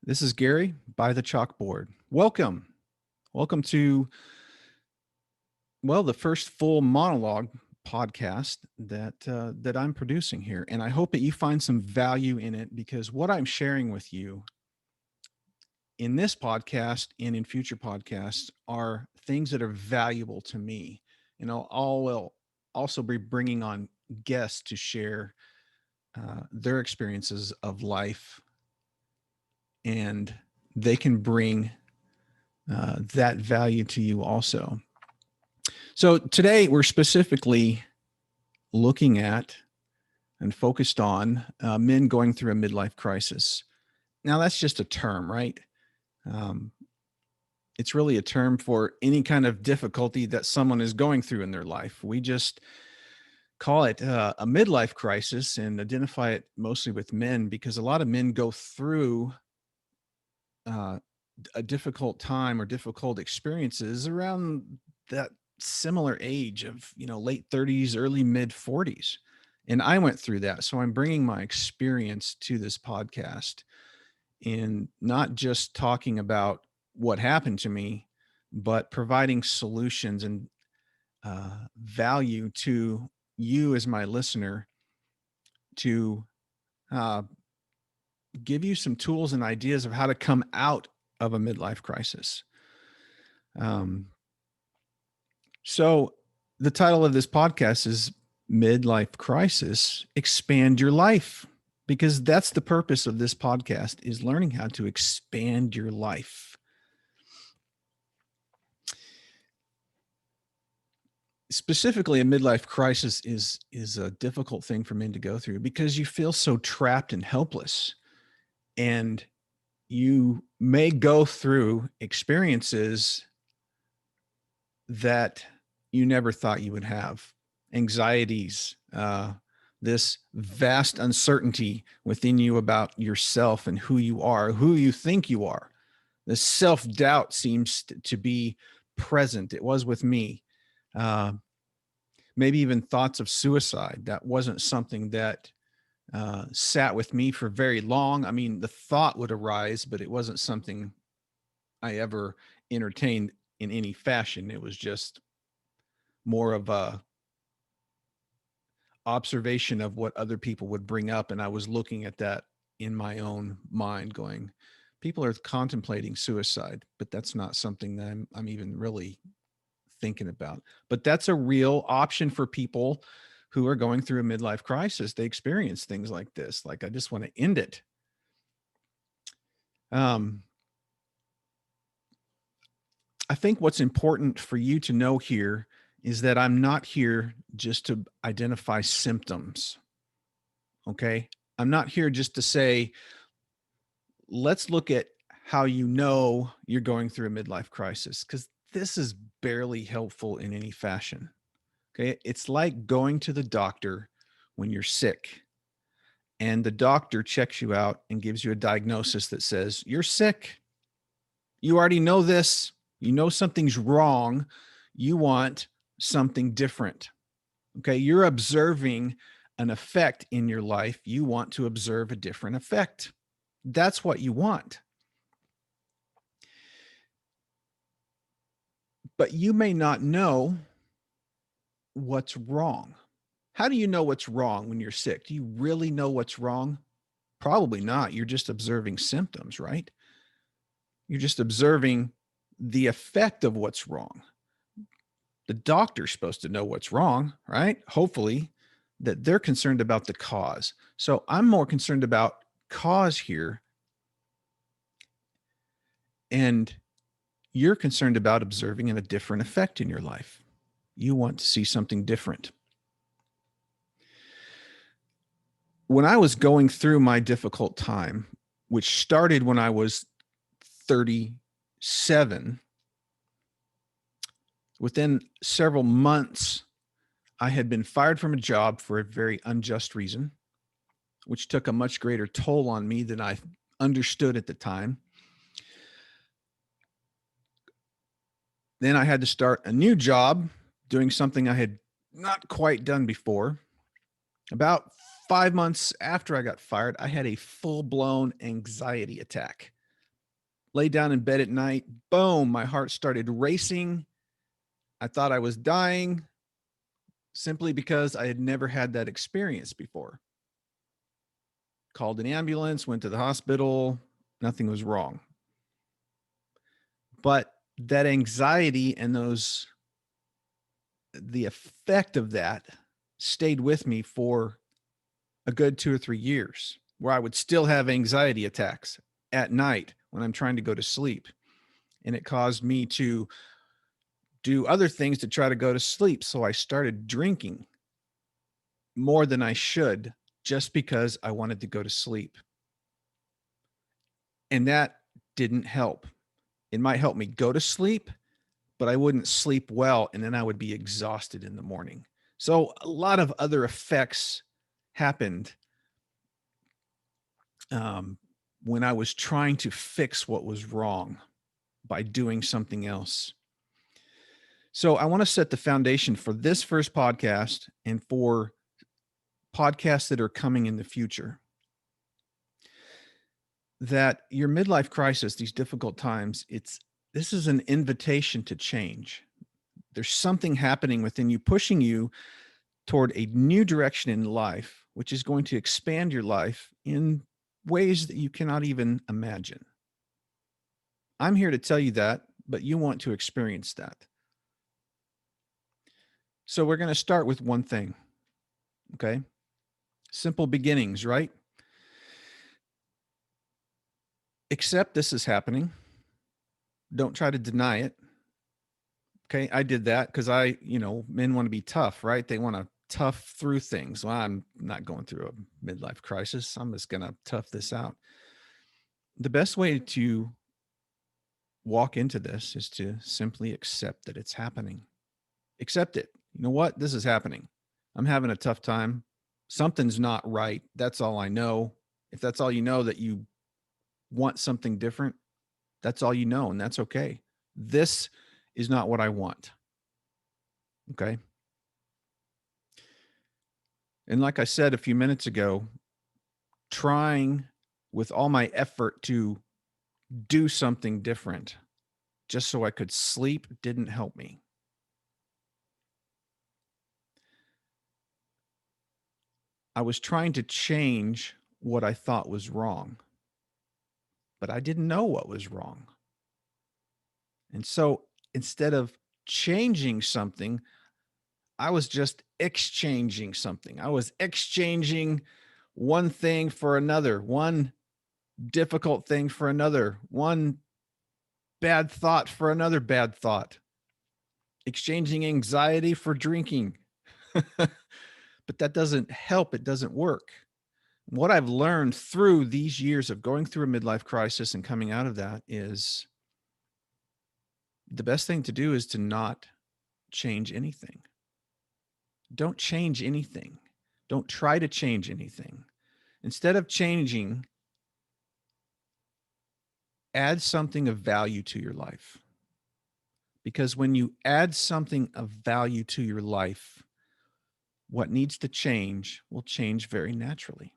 This is Gary by the chalkboard. Welcome. Welcome to, the first full monologue podcast that I'm producing here. And I hope that you find some value in it because what I'm sharing with you in this podcast and in future podcasts are things that are valuable to me. Will also be bringing on guests to share their experiences of life, and they can bring that value to you also. So today we're specifically looking at and focused on men going through a midlife crisis. Now that's just a term, right? Um, it's really a term for any kind of difficulty that someone is going through in their life. We just call it a midlife crisis and identify it mostly with men because a lot of men go through uh, a difficult time or difficult experiences around that similar age of, late 30s, early mid 40s. And I went through that. So I'm bringing my experience to this podcast and not just talking about what happened to me, but providing solutions and value to you as my listener to uh, give you some tools and ideas of how to come out of a midlife crisis. Um, so the title of this podcast is Midlife Crisis, Expand Your Life, because that's the purpose of this podcast is learning how to expand your life. Specifically, a midlife crisis is a difficult thing for men to go through because you feel so trapped and helpless, and you may go through experiences that you never thought you would have, anxieties, this vast uncertainty within you about yourself and who you are, who you think you are. The self-doubt seems to be present. It was with me. Maybe even thoughts of suicide. That wasn't something that sat with me for very long. I mean, the thought would arise, but it wasn't something I ever entertained in any fashion. It was just more of a observation of what other people would bring up. And I was looking at that in my own mind going, people are contemplating suicide, but that's not something that I'm even really thinking about. But that's a real option for people who are going through a midlife crisis. They experience things like this. Like, I just want to end it. I think what's important for you to know here is that I'm not here just to identify symptoms. Okay. I'm not here just to say, let's look at how you know you're going through a midlife crisis, because this is barely helpful in any fashion. Okay. It's like going to the doctor when you're sick and the doctor checks you out and gives you a diagnosis that says, you're sick. You already know this. You know something's wrong. You want something different. Okay. You're observing an effect in your life. You want to observe a different effect. That's what you want. But you may not know what's wrong. How do you know what's wrong when you're sick? Do you really know what's wrong? Probably not. You're just observing symptoms, right? You're just observing the effect of what's wrong. The doctor's supposed to know what's wrong, right? Hopefully, that they're concerned about the cause. So I'm more concerned about cause here. And you're concerned about observing a different effect in your life. You want to see something different. When I was going through my difficult time, which started when I was 37, within several months, I had been fired from a job for a very unjust reason, which took a much greater toll on me than I understood at the time. Then I had to start a new job doing something I had not quite done before. About 5 months after I got fired, I had a full-blown anxiety attack. lay down in bed at night, boom, my heart started racing. I thought I was dying simply because I had never had that experience before. Called an ambulance, went to the hospital, nothing was wrong. But that anxiety and the effect of that stayed with me for a good 2 or 3 years, where I would still have anxiety attacks at night when I'm trying to go to sleep. And it caused me to do other things to try to go to sleep. So I started drinking more than I should just because I wanted to go to sleep. And that didn't help. It might help me go to sleep, but I wouldn't sleep well. And then I would be exhausted in the morning. So a lot of other effects happened um, when I was trying to fix what was wrong by doing something else. So I want to set the foundation for this first podcast and for podcasts that are coming in the future. That your midlife crisis, these difficult times, this is an invitation to change. There's something happening within you, pushing you toward a new direction in life, which is going to expand your life in ways that you cannot even imagine. I'm here to tell you that, but you want to experience that. So we're going to start with one thing. Okay. Simple beginnings, right? Accept this is happening. Don't try to deny it. Okay. I did that because men want to be tough, right? They want to tough through things. Well, I'm not going through a midlife crisis. I'm just going to tough this out. The best way to walk into this is to simply accept that it's happening. Accept it. You know what? This is happening. I'm having a tough time. Something's not right. That's all I know. If that's all you know, that you want something different, that's all you know, and that's okay. This is not what I want. Okay. And like I said a few minutes ago, trying with all my effort to do something different just so I could sleep didn't help me. I was trying to change what I thought was wrong, but I didn't know what was wrong. And so instead of changing something, I was just exchanging something. I was exchanging one thing for another, one difficult thing for another, one bad thought for another bad thought, exchanging anxiety for drinking. But that doesn't help. It doesn't work. What I've learned through these years of going through a midlife crisis and coming out of that is the best thing to do is to not change anything. Don't change anything. Don't try to change anything. Instead of changing, add something of value to your life. Because when you add something of value to your life, what needs to change will change very naturally.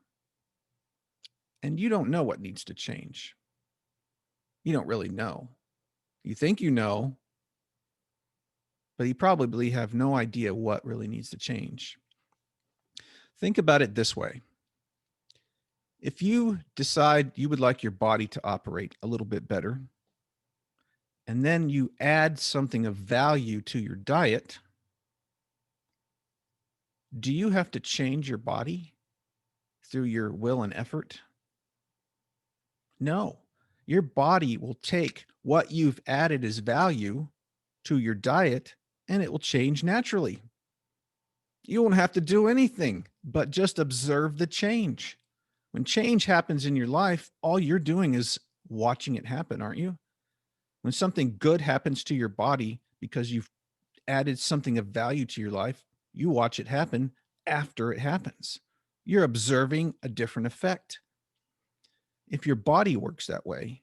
And you don't know what needs to change. You don't really know. You think you know, but you probably have no idea what really needs to change. Think about it this way. If you decide you would like your body to operate a little bit better, and then you add something of value to your diet, do you have to change your body through your will and effort? No. Your body will take what you've added as value to your diet and it will change naturally. You won't have to do anything but just observe the change. When change happens in your life, all you're doing is watching it happen, aren't you? When something good happens to your body because you've added something of value to your life, you watch it happen after it happens. You're observing a different effect. If your body works that way,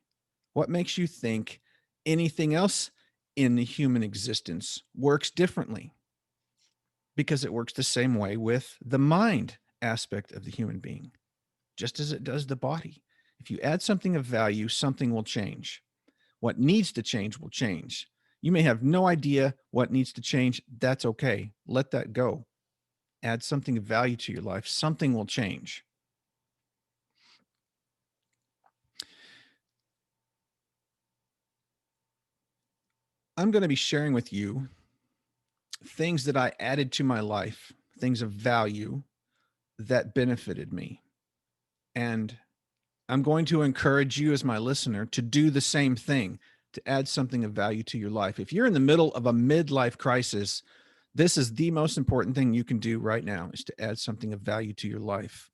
what makes you think anything else in the human existence works differently? Because it works the same way with the mind aspect of the human being, just as it does the body. If you add something of value, something will change. What needs to change will change. You may have no idea what needs to change. That's okay. Let that go. Add something of value to your life. Something will change. I'm going to be sharing with you things that I added to my life, things of value that benefited me. And I'm going to encourage you as my listener to do the same thing, to add something of value to your life. If you're in the middle of a midlife crisis, this is the most important thing you can do right now, is to add something of value to your life.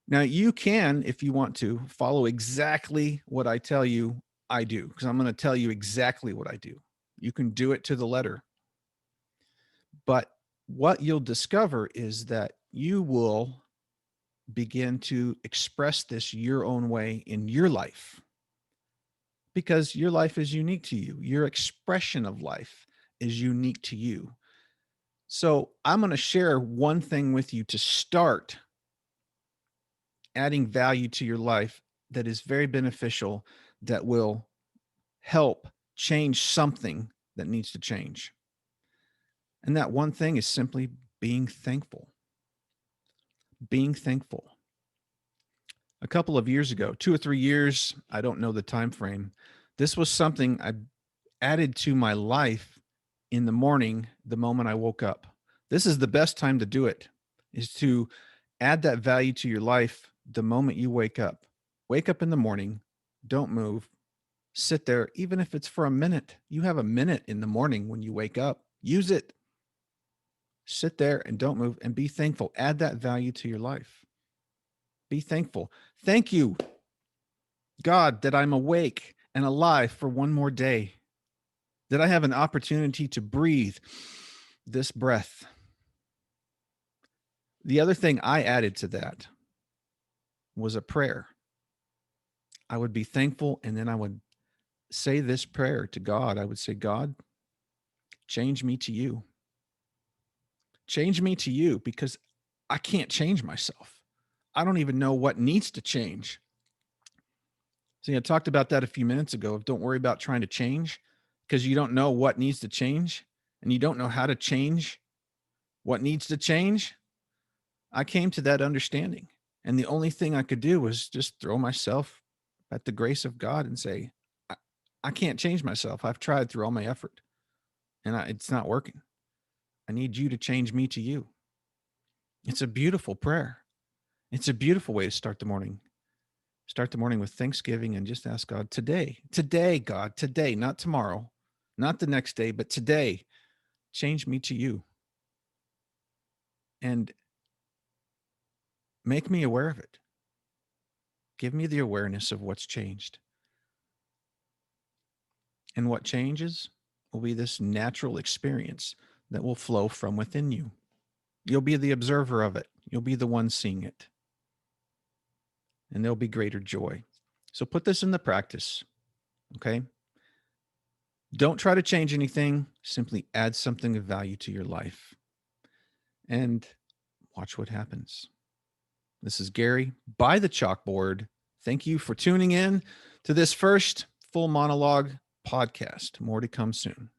Now, you can, if you want to, follow exactly what I tell you I do, because I'm going to tell you exactly what I do. You can do it to the letter. But what you'll discover is that you will begin to express this your own way in your life, because your life is unique to you. Your expression of life is unique to you. So I'm going to share one thing with you to start adding value to your life that is very beneficial, that will help change something that needs to change. And that one thing is simply being thankful. Being thankful. A couple of years ago, 2 or 3 years, I don't know the time frame, this was something I added to my life in the morning, the moment I woke up. This is the best time to do it, is to add that value to your life the moment you wake up. Wake up in the morning, don't move, sit there, even if it's for a minute. You have a minute in the morning when you wake up, use it. Sit there and don't move and be thankful. Add that value to your life. Be thankful. Thank you, God, that I'm awake and alive for one more day, that I have an opportunity to breathe this breath. The other thing I added to that was a prayer. I would be thankful, and then I would say this prayer to God. I would say, God, change me to you. Change me to you, because I can't change myself. I don't even know what needs to change. See, I talked about that a few minutes ago, of don't worry about trying to change, because you don't know what needs to change, and you don't know how to change what needs to change. I came to that understanding, and the only thing I could do was just throw myself at the grace of God and say, I can't change myself. I've tried through all my effort, and it's not working. I need you to change me to you. It's a beautiful prayer. It's a beautiful way to start the morning. Start the morning with thanksgiving and just ask God, today, God, today, not tomorrow, not the next day, but today, change me to you. And make me aware of it. Give me the awareness of what's changed. And what changes will be this natural experience that will flow from within you. You'll be the observer of it. You'll be the one seeing it. And there'll be greater joy. So put this into practice, okay? Don't try to change anything. Simply add something of value to your life and watch what happens. This is Gary by the chalkboard. Thank you for tuning in to this first full monologue podcast. More to come soon.